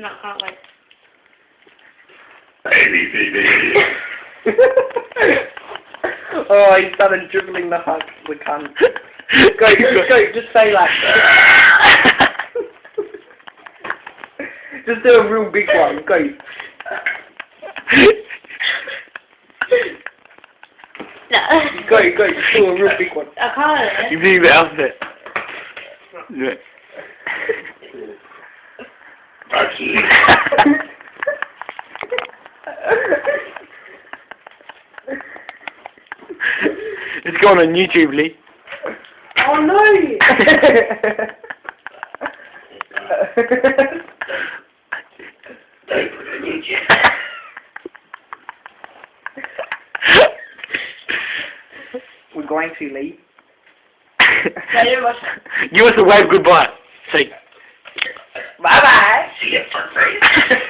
Not can't wait. Oh, he started dribbling the hug. We can't. Go, just say that. Just do a real big one. Go. No. Go, just do a real big one. I can't. You do the alphabet. Yeah. It's gone on YouTube, Lee. Oh no! We're going to leave. Give us a wave goodbye. Say. Bye bye. See you, fuck face.